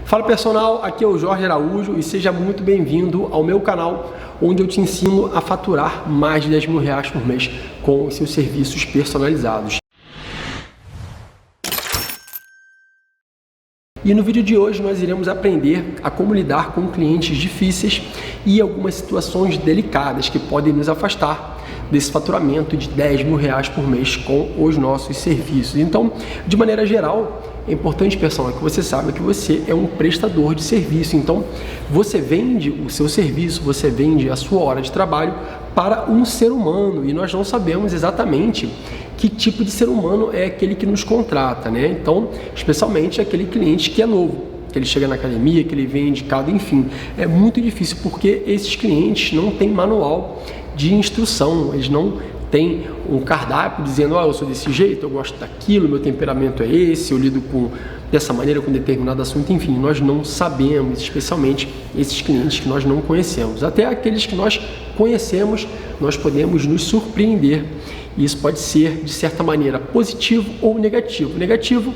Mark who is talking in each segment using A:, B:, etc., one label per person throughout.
A: Fala personal, aqui é o Jorge Araújo e seja muito bem-vindo ao meu canal, onde eu te ensino a faturar mais de 10 mil reais por mês com os seus serviços personalizados. E no vídeo de hoje nós iremos aprender a como lidar com clientes difíceis e algumas situações delicadas que podem nos afastar desse faturamento de 10 mil reais por mês com os nossos serviços. Então, de maneira geral, é importante, pessoal, que você saiba que você é um prestador de serviço. Então, você vende o seu serviço, você vende a sua hora de trabalho para um ser humano e nós não sabemos exatamente que tipo de ser humano é aquele que nos contrata, né? Então, especialmente aquele cliente que é novo, que ele chega na academia, que ele vem indicado, enfim. É muito difícil porque esses clientes não têm manual de instrução, eles não têm um cardápio dizendo, eu sou desse jeito, eu gosto daquilo, meu temperamento é esse, eu lido dessa maneira com determinado assunto, enfim, nós não sabemos, especialmente esses clientes que nós não conhecemos. Até aqueles que nós conhecemos, nós podemos nos surpreender. E isso pode ser, de certa maneira, positivo ou negativo. Negativo,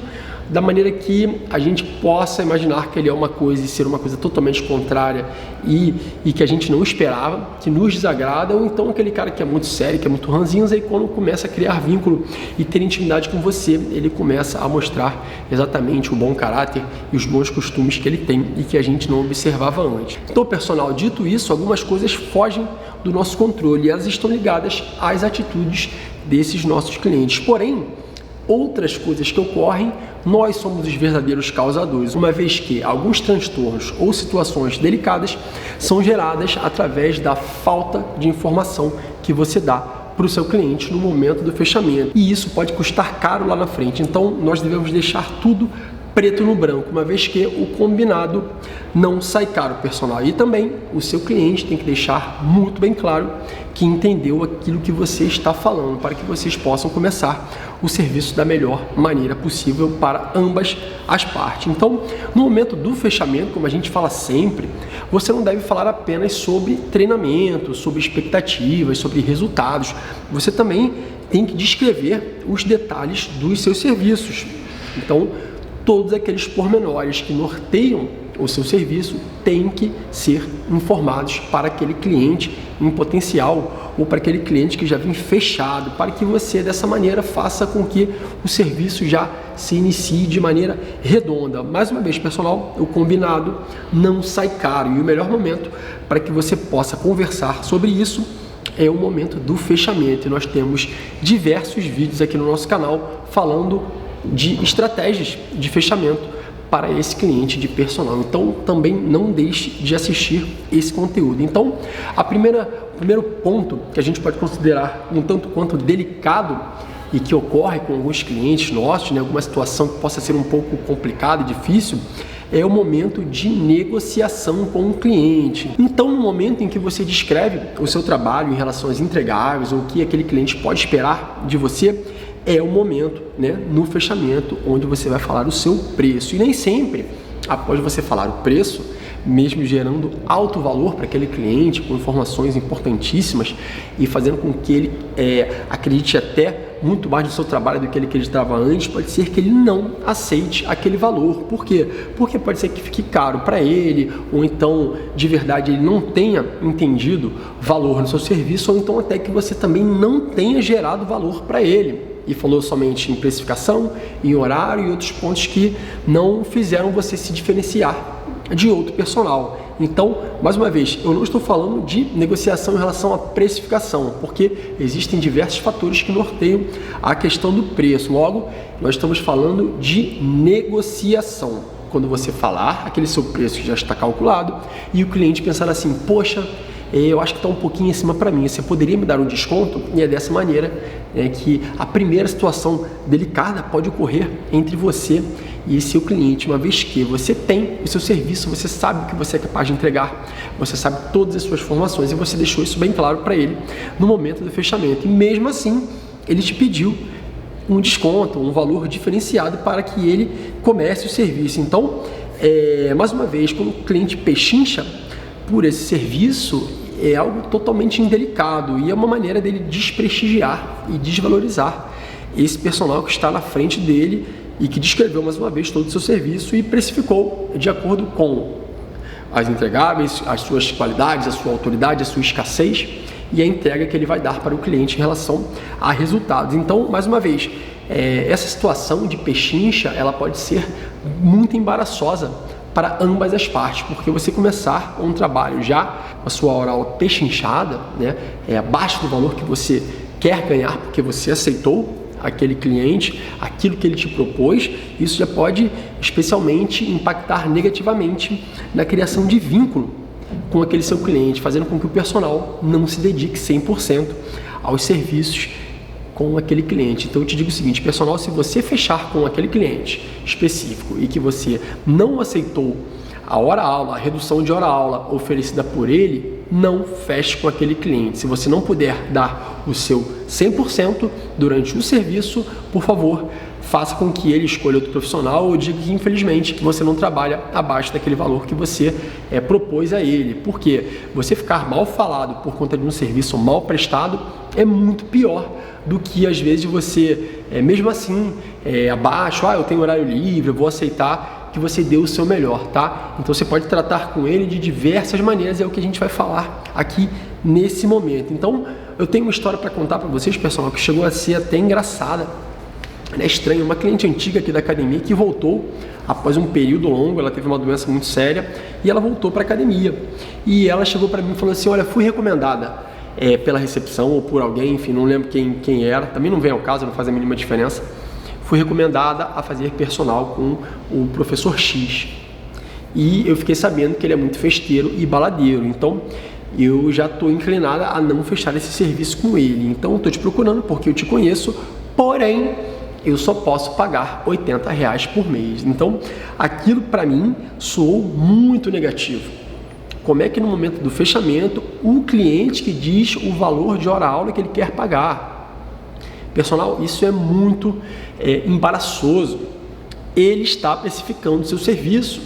A: da maneira que a gente possa imaginar que ele é uma coisa e ser uma coisa totalmente contrária e que a gente não esperava, que nos desagrada, ou então aquele cara que é muito sério, que é muito ranzinza, e quando começa a criar vínculo e ter intimidade com você, ele começa a mostrar exatamente o bom caráter e os bons costumes que ele tem e que a gente não observava antes. Então, personal, dito isso, algumas coisas fogem do nosso controle e elas estão ligadas às atitudes desses nossos clientes. Porém, outras coisas que ocorrem, nós somos os verdadeiros causadores, uma vez que alguns transtornos ou situações delicadas são geradas através da falta de informação que você dá para o seu cliente no momento do fechamento. E isso pode custar caro lá na frente. Então, nós devemos deixar tudo preto no branco, uma vez que o combinado não sai caro, personal. E também o seu cliente tem que deixar muito bem claro que entendeu aquilo que você está falando, para que vocês possam começar o serviço da melhor maneira possível para ambas as partes. Então, no momento do fechamento, como a gente fala sempre, você não deve falar apenas sobre treinamento, sobre expectativas, sobre resultados. Você também tem que descrever os detalhes dos seus serviços. Então, todos aqueles pormenores que norteiam o seu serviço têm que ser informados para aquele cliente em potencial ou para aquele cliente que já vem fechado, para que você dessa maneira faça com que o serviço já se inicie de maneira redonda. Mais uma vez, pessoal, o combinado não sai caro e o melhor momento para que você possa conversar sobre isso é o momento do fechamento. E nós temos diversos vídeos aqui no nosso canal falando de estratégias de fechamento para esse cliente de personal. Então, também não deixe de assistir esse conteúdo. Então, o primeiro ponto que a gente pode considerar um tanto quanto delicado e que ocorre com alguns clientes nossos, né, alguma situação que possa ser um pouco complicada e difícil, é o momento de negociação com o cliente. Então, no momento em que você descreve o seu trabalho em relação às entregáveis ou o que aquele cliente pode esperar de você, é o momento, né, no fechamento, onde você vai falar o seu preço. E nem sempre, após você falar o preço, mesmo gerando alto valor para aquele cliente, com informações importantíssimas e fazendo com que ele acredite até muito mais no seu trabalho do que ele acreditava antes, pode ser que ele não aceite aquele valor. Por quê? Porque pode ser que fique caro para ele, ou então, de verdade, ele não tenha entendido valor no seu serviço, ou então até que você também não tenha gerado valor para ele. E falou somente em precificação, em horário e outros pontos que não fizeram você se diferenciar de outro personal. Então, mais uma vez, eu não estou falando de negociação em relação à precificação, porque existem diversos fatores que norteiam a questão do preço. Logo, nós estamos falando de negociação. Quando você falar aquele seu preço que já está calculado e o cliente pensar assim, poxa, eu acho que está um pouquinho em cima para mim, você poderia me dar um desconto? E é dessa maneira que a primeira situação delicada pode ocorrer entre você e seu cliente, uma vez que você tem o seu serviço, você sabe o que você é capaz de entregar, você sabe todas as suas informações e você deixou isso bem claro para ele no momento do fechamento. E mesmo assim, ele te pediu um desconto, um valor diferenciado para que ele comece o serviço. Então, mais uma vez, quando o cliente pechincha por esse serviço, é algo totalmente indelicado e é uma maneira dele desprestigiar e desvalorizar esse personal que está na frente dele e que descreveu mais uma vez todo o seu serviço e precificou de acordo com as entregáveis, as suas qualidades, a sua autoridade, a sua escassez e a entrega que ele vai dar para o cliente em relação a resultados. Então, mais uma vez, essa situação de pechincha, ela pode ser muito embaraçosa para ambas as partes, porque você começar um trabalho já com a sua hora aula pechinchada, né, abaixo do valor que você quer ganhar, porque você aceitou aquele cliente, aquilo que ele te propôs, isso já pode especialmente impactar negativamente na criação de vínculo com aquele seu cliente, fazendo com que o personal não se dedique 100% aos serviços com aquele cliente. Então eu te digo o seguinte, personal, se você fechar com aquele cliente específico e que você não aceitou a hora-aula, a redução de hora-aula oferecida por ele, não feche com aquele cliente. Se você não puder dar o seu 100% durante o serviço, por favor, faça com que ele escolha outro profissional ou diga que, infelizmente, que você não trabalha abaixo daquele valor que você propôs a ele. Porque você ficar mal falado por conta de um serviço mal prestado é muito pior do que, às vezes, você, mesmo assim, abaixo, eu tenho horário livre, eu vou aceitar que você deu o seu melhor, tá? Então você pode tratar com ele de diversas maneiras, é o que a gente vai falar aqui nesse momento. Então, eu tenho uma história para contar para vocês, pessoal, que chegou a ser até engraçada. É estranho, uma cliente antiga aqui da academia que voltou após um período longo, ela teve uma doença muito séria e ela voltou para a academia. E ela chegou para mim e falou assim, olha, fui recomendada pela recepção ou por alguém, enfim, não lembro quem era, também não vem ao caso, não faz a mínima diferença. Fui recomendada a fazer personal com o professor X. E eu fiquei sabendo que ele é muito festeiro e baladeiro, então eu já estou inclinada a não fechar esse serviço com ele. Então estou te procurando porque eu te conheço, porém eu só posso pagar R$80 por mês. Então aquilo para mim soou muito negativo. Como é que no momento do fechamento o cliente que diz o valor de hora-aula que ele quer pagar? Personal, isso é muito embaraçoso. Ele está precificando o seu serviço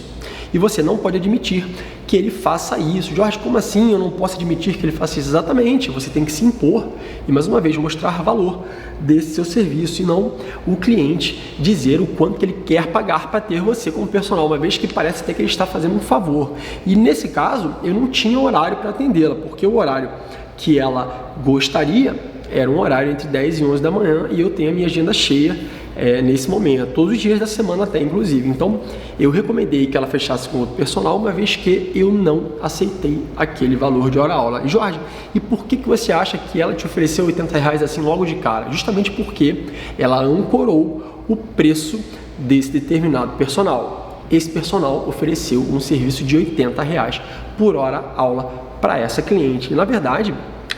A: e você não pode admitir que ele faça isso. Jorge, como assim eu não posso admitir que ele faça isso? Exatamente, você tem que se impor e, mais uma vez, mostrar valor desse seu serviço e não o cliente dizer o quanto que ele quer pagar para ter você como personal, uma vez que parece até que ele está fazendo um favor. E nesse caso, eu não tinha horário para atendê-la, porque o horário que ela gostaria era um horário entre 10 e 11 da manhã e eu tenho a minha agenda cheia nesse momento, todos os dias da semana até, inclusive. Então, eu recomendei que ela fechasse com outro personal, uma vez que eu não aceitei aquele valor de hora-aula. E, Jorge, e por que você acha que ela te ofereceu R$80 assim logo de cara? Justamente porque ela ancorou o preço desse determinado personal. Esse personal ofereceu um serviço de R$80 por hora-aula para essa cliente. E, na verdade,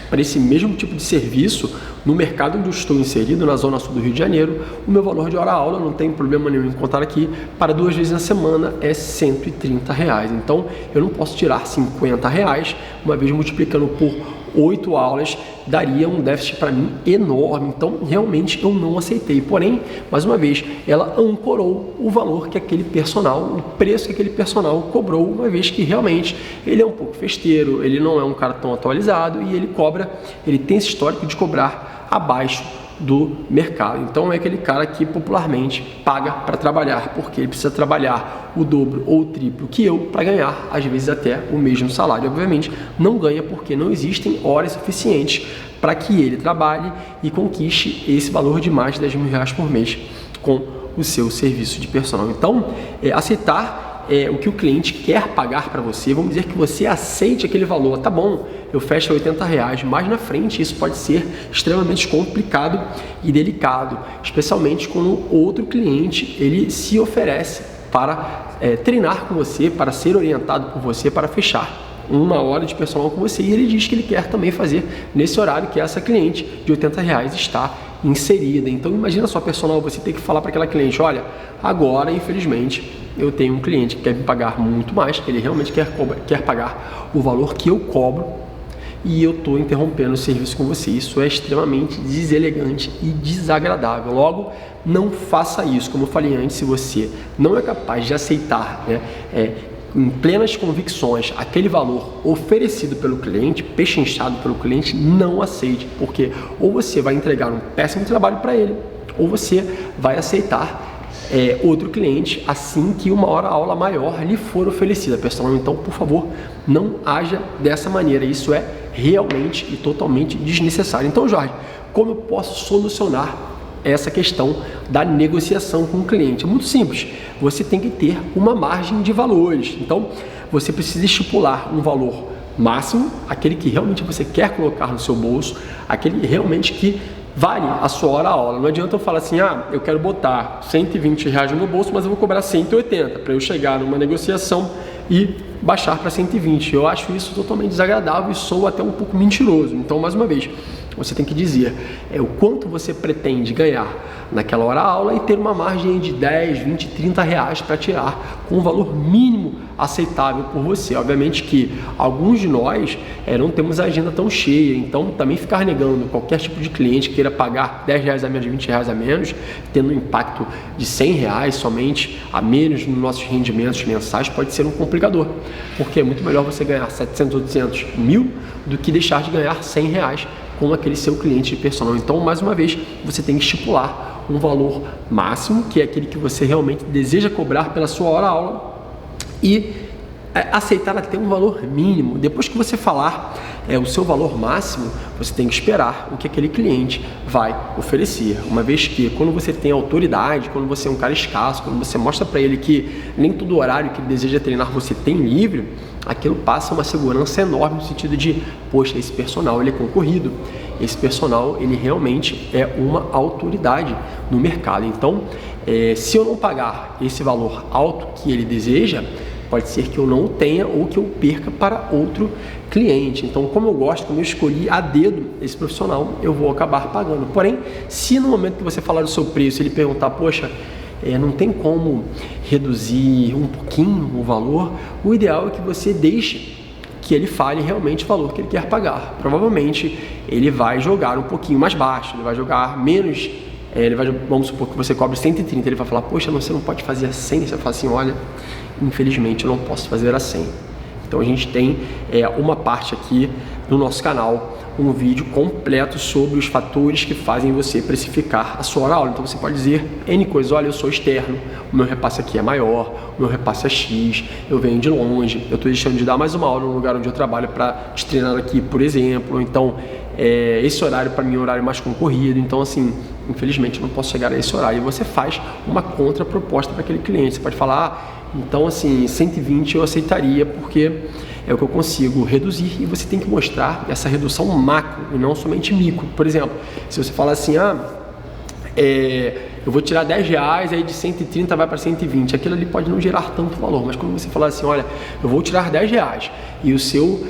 A: para esse mesmo tipo de serviço, no mercado onde eu estou inserido, na zona sul do Rio de Janeiro, o meu valor de hora-aula, não tem problema nenhum em contar aqui, para 2 vezes na semana é R$130. Então, eu não posso tirar R$50, uma vez multiplicando por 8 aulas, daria um déficit para mim enorme. Então, realmente, eu não aceitei. Porém, mais uma vez, ela ancorou o valor que aquele personal, o preço que aquele personal cobrou, uma vez que realmente ele é um pouco festeiro, ele não é um cara tão atualizado e ele tem esse histórico de cobrar abaixo do mercado. Então é aquele cara que popularmente paga para trabalhar, porque ele precisa trabalhar o dobro ou o triplo que eu para ganhar, às vezes até o mesmo salário. Obviamente não ganha porque não existem horas suficientes para que ele trabalhe e conquiste esse valor de mais de R$10.000 por mês com o seu serviço de personal. Então, aceitar o que o cliente quer pagar para você, vamos dizer que você aceite aquele valor, tá bom, eu fecho R$80, mas na frente isso pode ser extremamente complicado e delicado, especialmente quando outro cliente ele se oferece para treinar com você, para ser orientado por você, para fechar uma hora de personal com você, e ele diz que ele quer também fazer nesse horário que essa cliente de R$80 está inserida. Então imagina só, personal, você tem que falar para aquela cliente, olha, agora infelizmente eu tenho um cliente que quer me pagar muito mais, que ele realmente quer pagar o valor que eu cobro e eu estou interrompendo o serviço com você. Isso é extremamente deselegante e desagradável. Logo, não faça isso. Como eu falei antes, se você não é capaz de aceitar, em plenas convicções, aquele valor oferecido pelo cliente, pechinchado pelo cliente, não aceite, porque ou você vai entregar um péssimo trabalho para ele, ou você vai aceitar outro cliente assim que uma hora-aula maior lhe for oferecida, personal. Então, por favor, não haja dessa maneira. Isso é realmente e totalmente desnecessário. Então, Jorge, como eu posso solucionar essa questão da negociação com o cliente? É muito simples. Você tem que ter uma margem de valores. Então, você precisa estipular um valor máximo, aquele que realmente você quer colocar no seu bolso, aquele realmente que vale a sua hora-aula. Não adianta eu falar assim, eu quero botar R$120 no meu bolso, mas eu vou cobrar 180 para eu chegar numa negociação e baixar para 120. Eu acho isso totalmente desagradável e sou até um pouco mentiroso. Então, mais uma vez, você tem que dizer o quanto você pretende ganhar naquela hora-aula e ter uma margem de 10, 20, 30 reais para tirar com um valor mínimo aceitável por você. Obviamente que alguns de nós não temos a agenda tão cheia, então também ficar negando qualquer tipo de cliente que queira pagar 10 reais a menos, 20 reais a menos, tendo um impacto de 100 reais somente a menos nos nossos rendimentos mensais, pode ser um complicador, porque é muito melhor você ganhar 700, 800, 1.000 do que deixar de ganhar 100 reais com aquele seu cliente de personal. Então, mais uma vez, você tem que estipular um valor máximo, que é aquele que você realmente deseja cobrar pela sua hora-aula, e aceitar até um valor mínimo. Depois que você falar o seu valor máximo, você tem que esperar o que aquele cliente vai oferecer. Uma vez que, quando você tem autoridade, quando você é um cara escasso, quando você mostra para ele que nem todo horário que ele deseja treinar você tem livre, aquilo passa uma segurança enorme no sentido de, poxa, esse personal ele é concorrido, esse personal ele realmente é uma autoridade no mercado. Então, se eu não pagar esse valor alto que ele deseja, pode ser que eu não tenha ou que eu perca para outro cliente. Então, como eu gosto, como eu escolhi a dedo esse profissional, eu vou acabar pagando. Porém, se no momento que você falar do seu preço, ele perguntar, poxa, não tem como reduzir um pouquinho o valor, o ideal é que você deixe que ele fale realmente o valor que ele quer pagar. Provavelmente, ele vai jogar um pouquinho mais baixo, ele vai jogar menos, vamos supor que você cobre 130, ele vai falar, poxa, você não pode fazer a 100, você vai falar assim, olha, infelizmente eu não posso fazer a 100. Então a gente tem uma parte aqui no nosso canal, um vídeo completo sobre os fatores que fazem você precificar a sua hora-aula. Então você pode dizer N coisas, olha, eu sou externo, o meu repasse aqui é maior, o meu repasse é X, eu venho de longe, eu estou deixando de dar mais uma aula no lugar onde eu trabalho para te treinar aqui, por exemplo, então esse horário para mim é um horário mais concorrido, então assim, infelizmente eu não posso chegar a esse horário. E você faz uma contraproposta para aquele cliente, você pode falar, então assim, 120 eu aceitaria porque é o que eu consigo reduzir, e você tem que mostrar essa redução macro e não somente micro. Por exemplo, se você falar assim, eu vou tirar 10 reais, aí de 130 vai para 120, aquilo ali pode não gerar tanto valor, mas quando você falar assim, olha, eu vou tirar 10 reais e o seu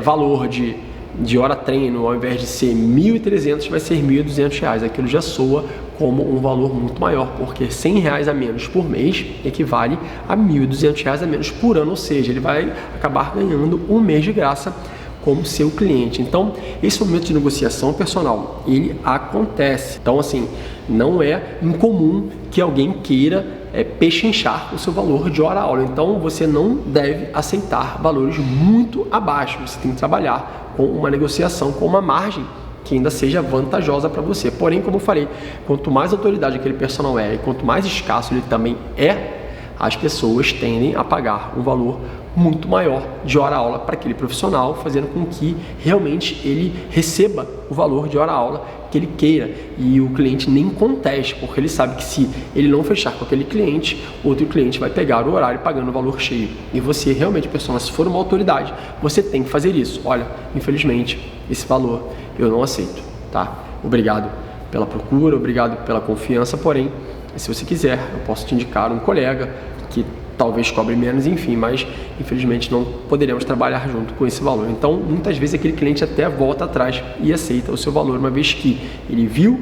A: valor de hora treino, ao invés de ser 1.300, vai ser 1.200 reais, aquilo já soa como um valor muito maior, porque 100 reais a menos por mês equivale a 1.200 reais a menos por ano, ou seja, ele vai acabar ganhando um mês de graça como seu cliente. Então, esse momento de negociação personal, ele acontece. Então, assim, não é incomum que alguém queira pechinchar o seu valor de hora-aula. Então, você não deve aceitar valores muito abaixo. Você tem que trabalhar com uma negociação, com uma margem que ainda seja vantajosa para você. Porém, como eu falei, quanto mais autoridade aquele personal e quanto mais escasso ele também as pessoas tendem a pagar um valor muito maior de hora-aula para aquele profissional, fazendo com que realmente ele receba o valor de hora-aula que ele queira, e o cliente nem conteste, porque ele sabe que se ele não fechar com aquele cliente, outro cliente vai pegar o horário pagando o valor cheio. E você realmente, pessoal, se for uma autoridade, você tem que fazer isso. Olha, infelizmente, esse valor eu não aceito, tá? Obrigado pela procura, obrigado pela confiança, porém, se você quiser, eu posso te indicar um colega que talvez cobre menos, enfim, mas infelizmente não poderemos trabalhar junto com esse valor. Então, muitas vezes aquele cliente até volta atrás e aceita o seu valor, uma vez que ele viu,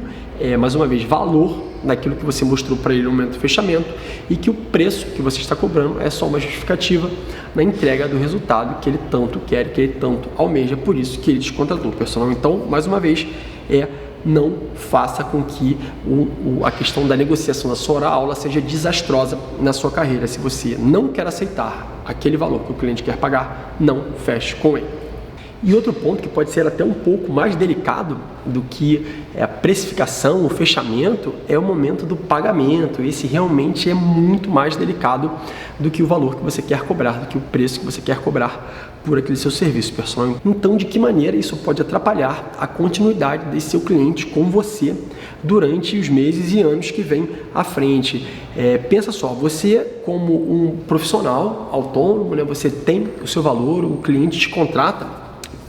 A: mais uma vez, valor naquilo que você mostrou para ele no momento do fechamento, e que o preço que você está cobrando é só uma justificativa na entrega do resultado que ele tanto quer, que ele tanto almeja, por isso que ele te contratou, pessoal. Então, mais uma vez, não faça com que a questão da negociação da sua hora-aula seja desastrosa na sua carreira. Se você não quer aceitar aquele valor que o cliente quer pagar, não feche com ele. E outro ponto que pode ser até um pouco mais delicado do que a precificação, o fechamento, é o momento do pagamento. Esse realmente é muito mais delicado do que o valor que você quer cobrar, do que o preço que você quer cobrar por aquele seu serviço personal. Então, de que maneira isso pode atrapalhar a continuidade desse seu cliente com você durante os meses e anos que vêm à frente? Pensa só, você como um profissional autônomo, né, você tem o seu valor, o cliente te contrata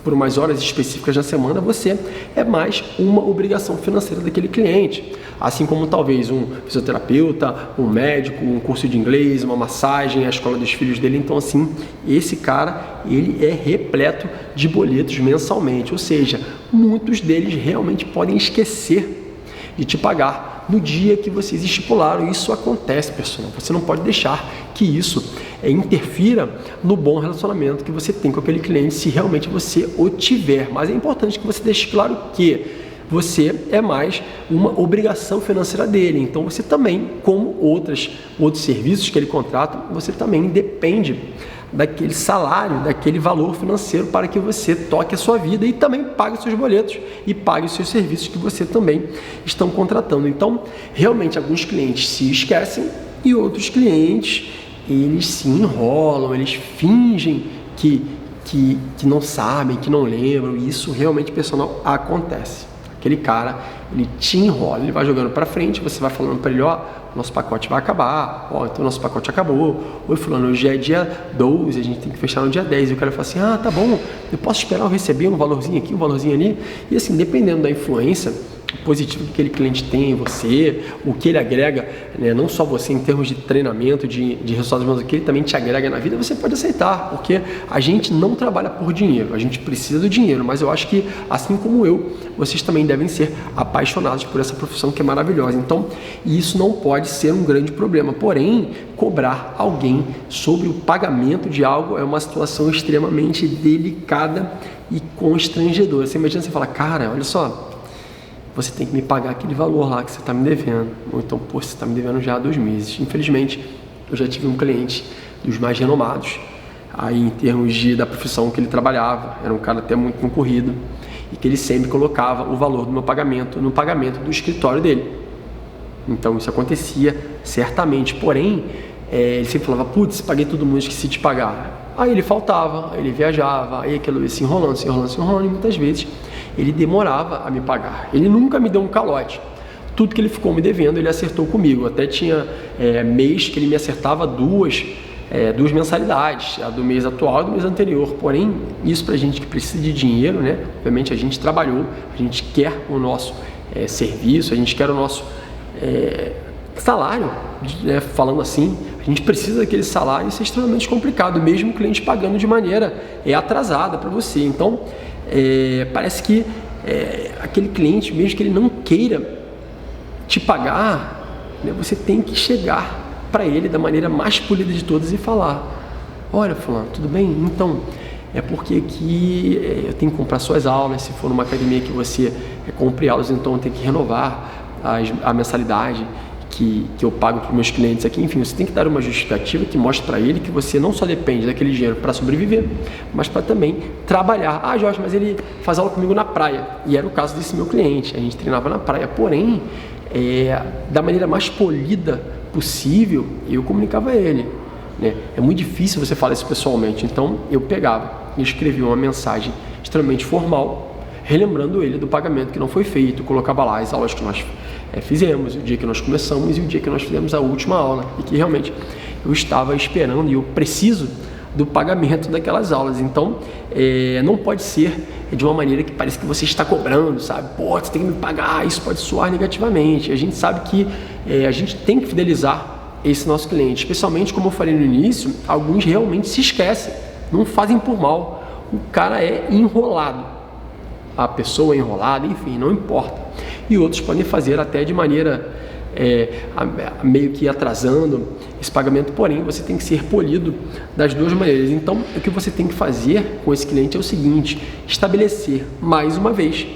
A: por umas horas específicas na semana, você é mais uma obrigação financeira daquele cliente. Assim como talvez um fisioterapeuta, um médico, um curso de inglês, uma massagem, a escola dos filhos dele. Então, assim, esse cara, ele é repleto de boletos mensalmente. Ou seja, muitos deles realmente podem esquecer de te pagar no dia que vocês estipularam. Isso acontece, pessoal. Você não pode deixar que isso interfira no bom relacionamento que você tem com aquele cliente, se realmente você o tiver. Mas é importante que você deixe claro que você é mais uma obrigação financeira dele. Então você também, como outros serviços que ele contrata, você também depende daquele salário, daquele valor financeiro para que você toque a sua vida e também pague os seus boletos e pague os seus serviços que você também estão contratando. Então, realmente, alguns clientes se esquecem e outros clientes, eles se enrolam, eles fingem que não sabem, que não lembram, e isso realmente, pessoal, acontece. Aquele cara, ele te enrola, ele vai jogando para frente, você vai falando para ele, ó, nosso pacote vai acabar, ó, então nosso pacote acabou, oi fulano, hoje é dia 12, a gente tem que fechar no dia 10, e o cara fala assim, ah, tá bom, eu posso esperar eu receber um valorzinho aqui, um valorzinho ali, e assim, dependendo da influência positivo que aquele cliente tem em você, o que ele agrega, né, não só você em termos de treinamento, de resultados, mas o que ele também te agrega na vida, você pode aceitar, porque a gente não trabalha por dinheiro, a gente precisa do dinheiro, mas eu acho que, assim como eu, vocês também devem ser apaixonados por essa profissão que é maravilhosa. Então, isso não pode ser um grande problema, porém, cobrar alguém sobre o pagamento de algo é uma situação extremamente delicada e constrangedora. Você imagina, você fala, cara, olha só, você tem que me pagar aquele valor lá que você está me devendo. Ou então, pô, você está me devendo já há 2 meses. Infelizmente, eu já tive um cliente dos mais renomados, aí em termos da profissão que ele trabalhava, era um cara até muito concorrido, e que ele sempre colocava o valor do meu pagamento no pagamento do escritório dele. Então, isso acontecia certamente, porém, ele sempre falava, putz, paguei todo mundo, esqueci de pagar. Aí ele faltava, aí ele viajava, aí aquilo ia se enrolando, e muitas vezes ele demorava a me pagar. Ele nunca me deu um calote. Tudo que ele ficou me devendo, ele acertou comigo. Até tinha mês que ele me acertava duas mensalidades, a do mês atual e do mês anterior. Porém, isso pra gente que precisa de dinheiro, né? Obviamente a gente trabalhou, a gente quer o nosso serviço, a gente quer o nosso salário, né? Falando assim, a gente precisa daquele salário, isso é extremamente complicado, mesmo o cliente pagando de maneira atrasada para você. Então, parece que aquele cliente, mesmo que ele não queira te pagar, né, você tem que chegar para ele da maneira mais polida de todas e falar, olha fulano, tudo bem? Então, é porque aqui eu tenho que comprar suas aulas, se for numa academia que você compre aulas, então eu tenho que renovar a mensalidade que eu pago para os meus clientes aqui. Enfim, você tem que dar uma justificativa que mostre para ele que você não só depende daquele dinheiro para sobreviver, mas para também trabalhar. Ah, Jorge, mas ele faz aula comigo na praia, e era o caso desse meu cliente, a gente treinava na praia, porém, da maneira mais polida possível, eu comunicava a ele, né? É muito difícil você falar isso pessoalmente, então eu pegava e escrevia uma mensagem extremamente formal, relembrando ele do pagamento que não foi feito, colocava lá as aulas que nós fizemos, o dia que nós começamos e o dia que nós fizemos a última aula, e que realmente eu estava esperando e eu preciso do pagamento daquelas aulas. Então, não pode ser de uma maneira que parece que você está cobrando, sabe? Pô, você tem que me pagar, isso pode soar negativamente. A gente sabe que a gente tem que fidelizar esse nosso cliente, especialmente, como eu falei no início, alguns realmente se esquecem, não fazem por mal. O cara é enrolado, a pessoa é enrolada, enfim, não importa. E outros podem fazer até de maneira meio que atrasando esse pagamento, porém você tem que ser polido das duas maneiras. Então, o que você tem que fazer com esse cliente é o seguinte: estabelecer mais uma vez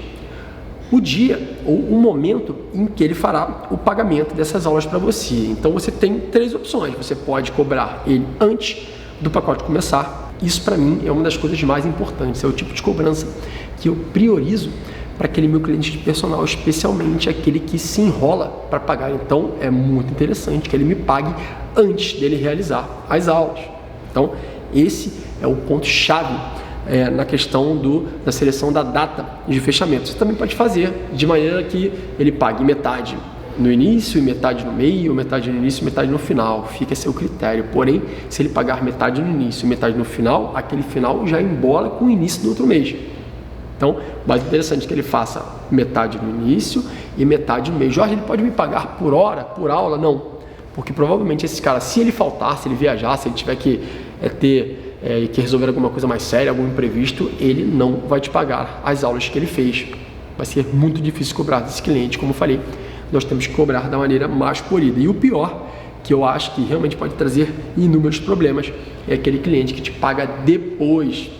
A: o dia ou o momento em que ele fará o pagamento dessas aulas para você. Então você tem 3 opções: você pode cobrar ele antes do pacote começar, Isso para mim é uma das coisas mais importantes, é o tipo de cobrança que eu priorizo para aquele meu cliente de personal, especialmente aquele que se enrola para pagar. Então é muito interessante que ele me pague antes dele realizar as aulas. Então esse é o ponto-chave na questão da seleção da data de fechamento. Você também pode fazer de maneira que ele pague metade no início e metade no meio, metade no início e metade no final, fica a seu critério. Porém, se ele pagar metade no início e metade no final, aquele final já embola com o início do outro mês. Então, mais interessante é que ele faça metade no início e metade no mês. Jorge, ele pode me pagar por hora, por aula? Não, porque provavelmente esse cara, se ele faltar, se ele viajar, se ele tiver que que resolver alguma coisa mais séria, algum imprevisto, ele não vai te pagar as aulas que ele fez. Vai ser muito difícil cobrar desse cliente, como eu falei. Nós temos que cobrar da maneira mais polida. E o pior, que eu acho que realmente pode trazer inúmeros problemas, é aquele cliente que te paga depois,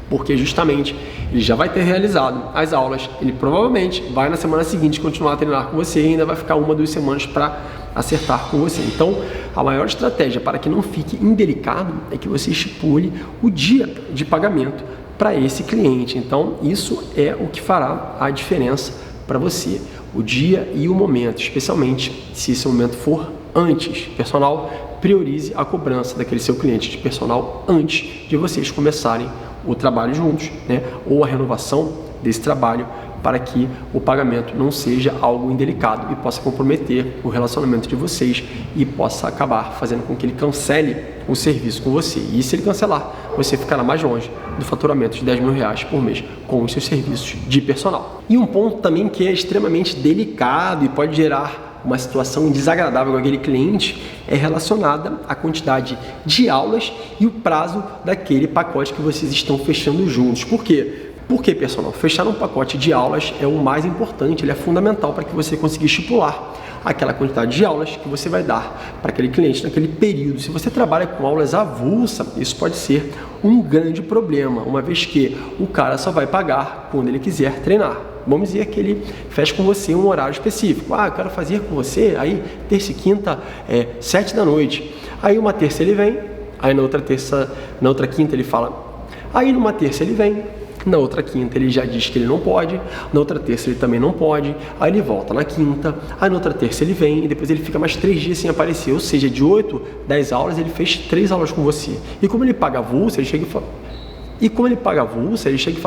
A: porque justamente ele já vai ter realizado as aulas, ele provavelmente vai na semana seguinte continuar a treinar com você e ainda vai ficar 1 ou 2 semanas para acertar com você. Então, a maior estratégia para que não fique indelicado é que você estipule o dia de pagamento para esse cliente. Então, isso é o que fará a diferença para você. O dia e o momento, especialmente se esse momento for antes. Personal, priorize a cobrança daquele seu cliente de personal antes de vocês começarem o trabalho juntos, né? Ou a renovação desse trabalho, para que o pagamento não seja algo indelicado e possa comprometer o relacionamento de vocês e possa acabar fazendo com que ele cancele o serviço com você. E se ele cancelar, você ficará mais longe do faturamento de R$10.000 por mês com os seus serviços de personal. E um ponto também que é extremamente delicado e pode gerar uma situação desagradável com aquele cliente é relacionada à quantidade de aulas e o prazo daquele pacote que vocês estão fechando juntos. Por quê? Porque, pessoal, fechar um pacote de aulas é o mais importante, ele é fundamental para que você consiga estipular aquela quantidade de aulas que você vai dar para aquele cliente naquele período. Se você trabalha com aulas avulsa, isso pode ser um grande problema, uma vez que o cara só vai pagar quando ele quiser treinar. Vamos dizer que ele fecha com você um horário específico. Eu quero fazer com você, aí terça e quinta, 7 da noite. Aí uma terça ele vem, aí na outra quinta ele fala. Aí numa terça ele vem, na outra quinta ele já diz que ele não pode, na outra terça ele também não pode, aí ele volta na quinta, aí na outra terça ele vem e depois ele fica mais 3 dias sem aparecer, ou seja, de 8, 10 aulas ele fez 3 aulas com você. E como ele paga avulso, ele chega e fala...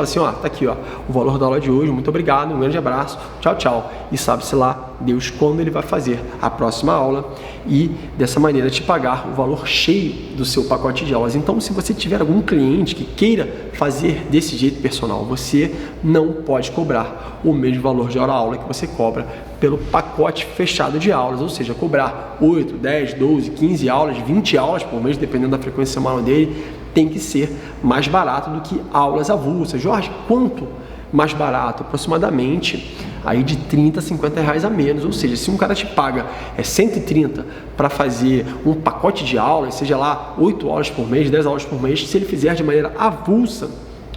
A: assim, tá aqui, o valor da aula de hoje, muito obrigado, um grande abraço, tchau, tchau. E sabe-se lá, Deus, quando ele vai fazer a próxima aula e dessa maneira te pagar o valor cheio do seu pacote de aulas. Então, se você tiver algum cliente que queira fazer desse jeito personal, você não pode cobrar o mesmo valor de hora-aula que você cobra pelo pacote fechado de aulas, ou seja, cobrar 8, 10, 12, 15 aulas, 20 aulas por mês, dependendo da frequência semanal dele, tem que ser mais barato do que aulas avulsas. Jorge, quanto mais barato? Aproximadamente aí de 30 a 50 reais a menos. Ou seja, se um cara te paga 130 para fazer um pacote de aulas, seja lá 8 aulas por mês, 10 aulas por mês, se ele fizer de maneira avulsa,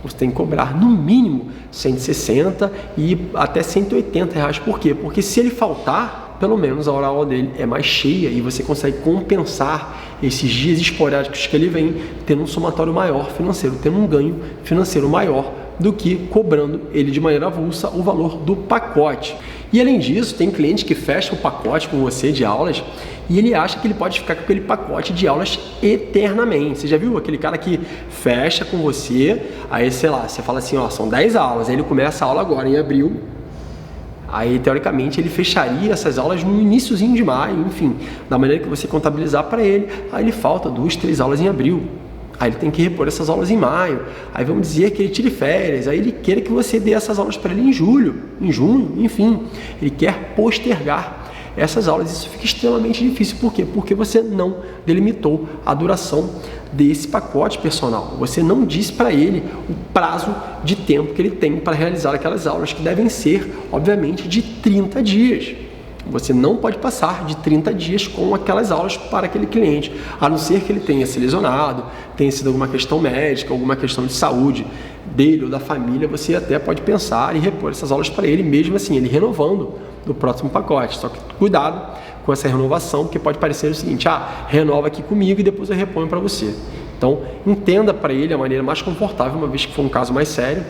A: você tem que cobrar no mínimo 160 e até 180 reais. Por quê? Porque se ele faltar, pelo menos a hora-aula dele é mais cheia e você consegue compensar esses dias esporádicos que ele vem, tendo um somatório maior financeiro, tendo um ganho financeiro maior do que cobrando ele de maneira avulsa o valor do pacote. E além disso, tem cliente que fecha o pacote com você de aulas e ele acha que ele pode ficar com aquele pacote de aulas eternamente. Você já viu aquele cara que fecha com você, aí sei lá, você fala assim, são 10 aulas, aí ele começa a aula agora em abril, aí teoricamente ele fecharia essas aulas no iniciozinho de maio, enfim, da maneira que você contabilizar para ele, aí ele falta 2, 3 aulas em abril. Aí ele tem que repor essas aulas em maio, aí vamos dizer que ele tire férias, aí ele queira que você dê essas aulas para ele em julho, em junho, enfim, ele quer postergar essas aulas. Isso fica extremamente difícil. Por quê? Porque você não delimitou a duração desse pacote personal, você não disse para ele o prazo de tempo que ele tem para realizar aquelas aulas, que devem ser, obviamente, de 30 dias. Você não pode passar de 30 dias com aquelas aulas para aquele cliente, a não ser que ele tenha se lesionado, tenha sido alguma questão médica, alguma questão de saúde dele ou da família. Você até pode pensar em repor essas aulas para ele, mesmo assim, ele renovando no próximo pacote. Só que cuidado com essa renovação, porque pode parecer o seguinte, renova aqui comigo e depois eu reponho para você. Então, entenda para ele a maneira mais confortável, uma vez que foi um caso mais sério,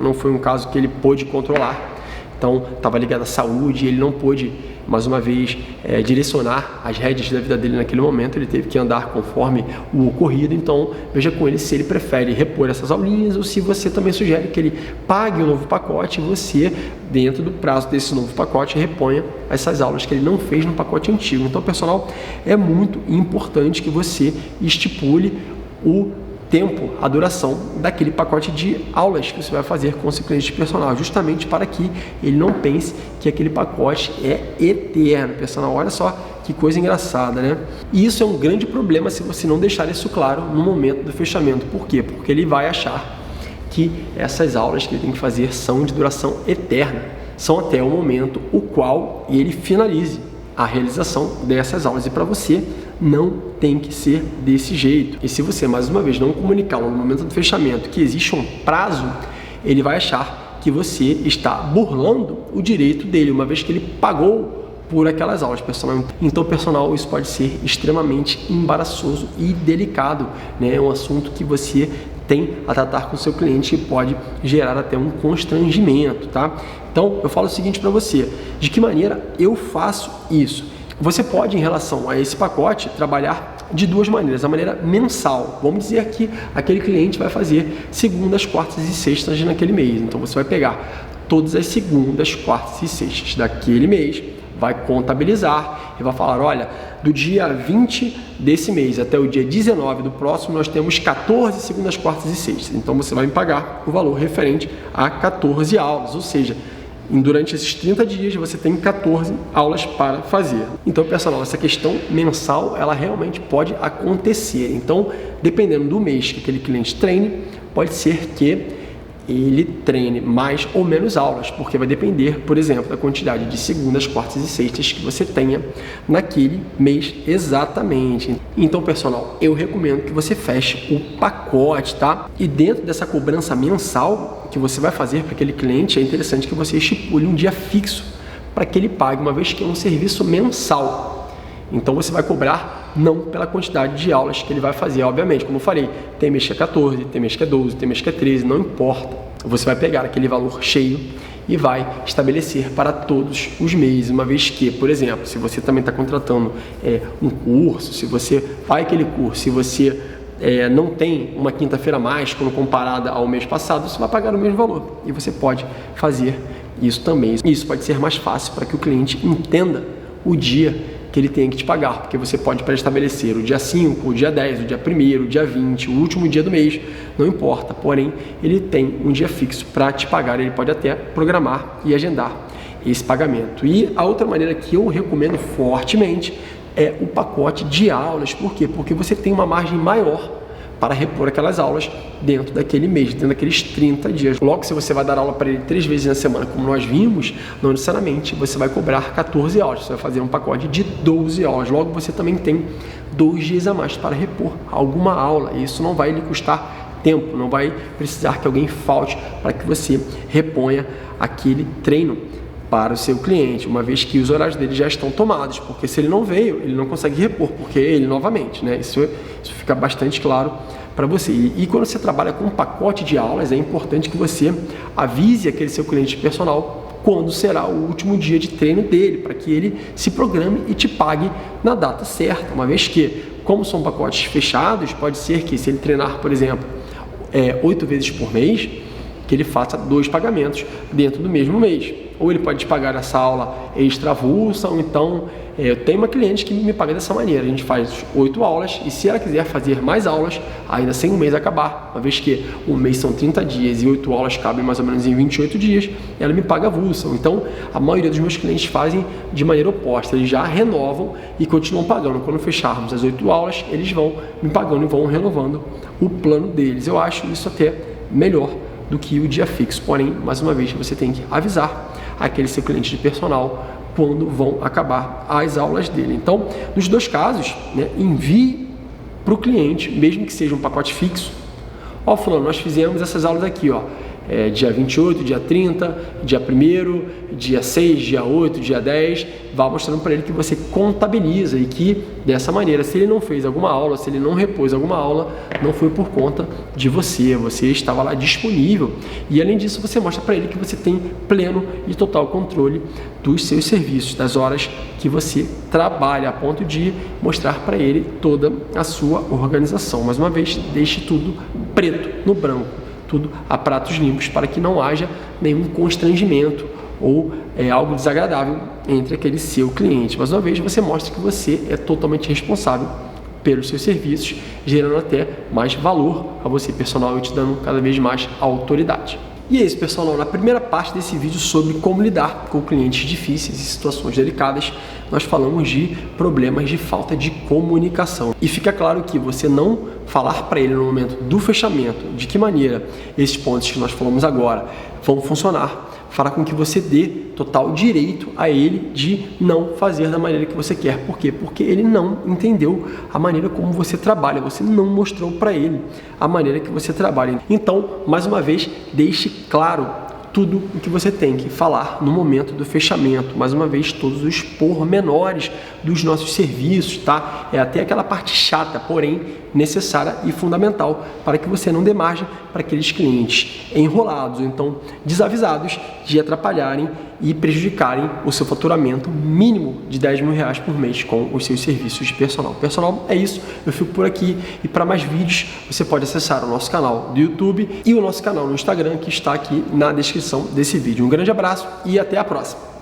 A: não foi um caso que ele pôde controlar. Então, estava ligado à saúde, ele não pôde, mais uma vez, direcionar as rédeas da vida dele naquele momento, ele teve que andar conforme o ocorrido. Então, veja com ele se ele prefere repor essas aulinhas ou se você também sugere que ele pague o novo pacote e você, dentro do prazo desse novo pacote, reponha essas aulas que ele não fez no pacote antigo. Então, pessoal, é muito importante que você estipule o tempo, a duração daquele pacote de aulas que você vai fazer com o seu cliente personal, justamente para que ele não pense que aquele pacote é eterno. Personal, olha só que coisa engraçada, né? E isso é um grande problema se você não deixar isso claro no momento do fechamento. Por quê? Porque ele vai achar que essas aulas que ele tem que fazer são de duração eterna, são até o momento o qual ele finalize a realização dessas aulas. E para você não tem que ser desse jeito. E se você, mais uma vez, não comunicar no momento do fechamento que existe um prazo, ele vai achar que você está burlando o direito dele, uma vez que ele pagou por aquelas aulas, personal. Então, personal, isso pode ser extremamente embaraçoso e delicado, né? É um assunto que você tem a tratar com o seu cliente e pode gerar até um constrangimento, tá? Então, eu falo o seguinte para você: de que maneira eu faço isso? Você pode, em relação a esse pacote, trabalhar de duas maneiras. A maneira mensal, vamos dizer que aquele cliente vai fazer segundas, quartas e sextas naquele mês. Então, você vai pegar todas as segundas, quartas e sextas daquele mês, vai contabilizar e vai falar, olha, do dia 20 desse mês até o dia 19 do próximo, nós temos 14 segundas, quartas e sextas. Então, você vai me pagar o valor referente a 14 aulas, ou seja, durante esses 30 dias você tem 14 aulas para fazer. Então, pessoal, essa questão mensal, ela realmente pode acontecer. Então, dependendo do mês que aquele cliente treine, pode ser que ele treine mais ou menos aulas, porque vai depender, por exemplo, da quantidade de segundas, quartas e sextas que você tenha naquele mês exatamente. Então, pessoal, eu recomendo que você feche o pacote, tá? E dentro dessa cobrança mensal que você vai fazer para aquele cliente, é interessante que você estipule um dia fixo para que ele pague, uma vez que é um serviço mensal. Então, você vai cobrar não pela quantidade de aulas que ele vai fazer, obviamente, como eu falei, tem mês que é 14, tem mês que é 12, tem mês que é 13, não importa. Você vai pegar aquele valor cheio e vai estabelecer para todos os meses, uma vez que, por exemplo, se você também está contratando um curso, se você faz aquele curso, se você não tem uma quinta-feira a mais quando comparada ao mês passado, você vai pagar o mesmo valor e você pode fazer isso também. Isso pode ser mais fácil para que o cliente entenda o dia que ele tem que te pagar, porque você pode pré-estabelecer o dia 5, o dia 10, o dia 1º, o dia 20, o último dia do mês, não importa, porém ele tem um dia fixo para te pagar, ele pode até programar e agendar esse pagamento. E a outra maneira que eu recomendo fortemente é o pacote de aulas. Por quê? Porque você tem uma margem maior para repor aquelas aulas dentro daquele mês, dentro daqueles 30 dias. Logo, se você vai dar aula para ele 3 vezes na semana, como nós vimos, não necessariamente você vai cobrar 14 aulas, você vai fazer um pacote de 12 aulas. Logo, você também tem 2 dias a mais para repor alguma aula, e isso não vai lhe custar tempo, não vai precisar que alguém falte para que você reponha aquele treino para o seu cliente, uma vez que os horários dele já estão tomados, porque se ele não veio, ele não consegue repor, porque ele novamente, né? Isso fica bastante claro para você. E quando você trabalha com um pacote de aulas, é importante que você avise aquele seu cliente personal quando será o último dia de treino dele, para que ele se programe e te pague na data certa, uma vez que, como são pacotes fechados, pode ser que se ele treinar, por exemplo, 8 vezes por mês, que ele faça 2 pagamentos dentro do mesmo mês. Ou ele pode te pagar essa aula extra-avulsa, ou então eu tenho uma cliente que me paga dessa maneira. A gente faz 8 aulas e se ela quiser fazer mais aulas, ainda sem um mês acabar, uma vez que um mês são 30 dias e 8 aulas cabem mais ou menos em 28 dias, ela me paga avulsa. Então, a maioria dos meus clientes fazem de maneira oposta, eles já renovam e continuam pagando. Quando fecharmos as 8 aulas, eles vão me pagando e vão renovando o plano deles. Eu acho isso até melhor do que o dia fixo, porém, mais uma vez, você tem que avisar aquele seu cliente de personal quando vão acabar as aulas dele. Então, nos 2 casos, né, envie para o cliente, mesmo que seja um pacote fixo, Ó, fulano, nós fizemos essas aulas aqui, ó. Dia 28, dia 30, dia 1º, dia 6, dia 8, dia 10, vá mostrando para ele que você contabiliza e que dessa maneira, se ele não fez alguma aula, se ele não repôs alguma aula, não foi por conta de você, você estava lá disponível. E além disso, você mostra para ele que você tem pleno e total controle dos seus serviços, das horas que você trabalha, a ponto de mostrar para ele toda a sua organização. Mais uma vez, deixe tudo preto no branco, tudo a pratos limpos, para que não haja nenhum constrangimento ou algo desagradável entre aquele seu cliente. Mais uma vez, você mostra que você é totalmente responsável pelos seus serviços, gerando até mais valor a você, personal, e te dando cada vez mais autoridade. E é isso, pessoal. Na primeira parte desse vídeo sobre como lidar com clientes difíceis e situações delicadas, nós falamos de problemas de falta de comunicação. E fica claro que você não falar para ele no momento do fechamento de que maneira esses pontos que nós falamos agora vão funcionar, fará com que você dê total direito a ele de não fazer da maneira que você quer. Por quê? Porque ele não entendeu a maneira como você trabalha, você não mostrou para ele a maneira que você trabalha. Então, mais uma vez, deixe claro tudo o que você tem que falar no momento do fechamento. Mais uma vez, todos os pormenores dos nossos serviços, tá? É até aquela parte chata, porém necessária e fundamental para que você não dê margem para aqueles clientes enrolados, ou então desavisados, de atrapalharem e prejudicarem o seu faturamento mínimo de 10 mil reais por mês com os seus serviços de personal. Pessoal, é isso. Eu fico por aqui e para mais vídeos você pode acessar o nosso canal do YouTube e o nosso canal no Instagram, que está aqui na descrição desse vídeo. Um grande abraço e até a próxima.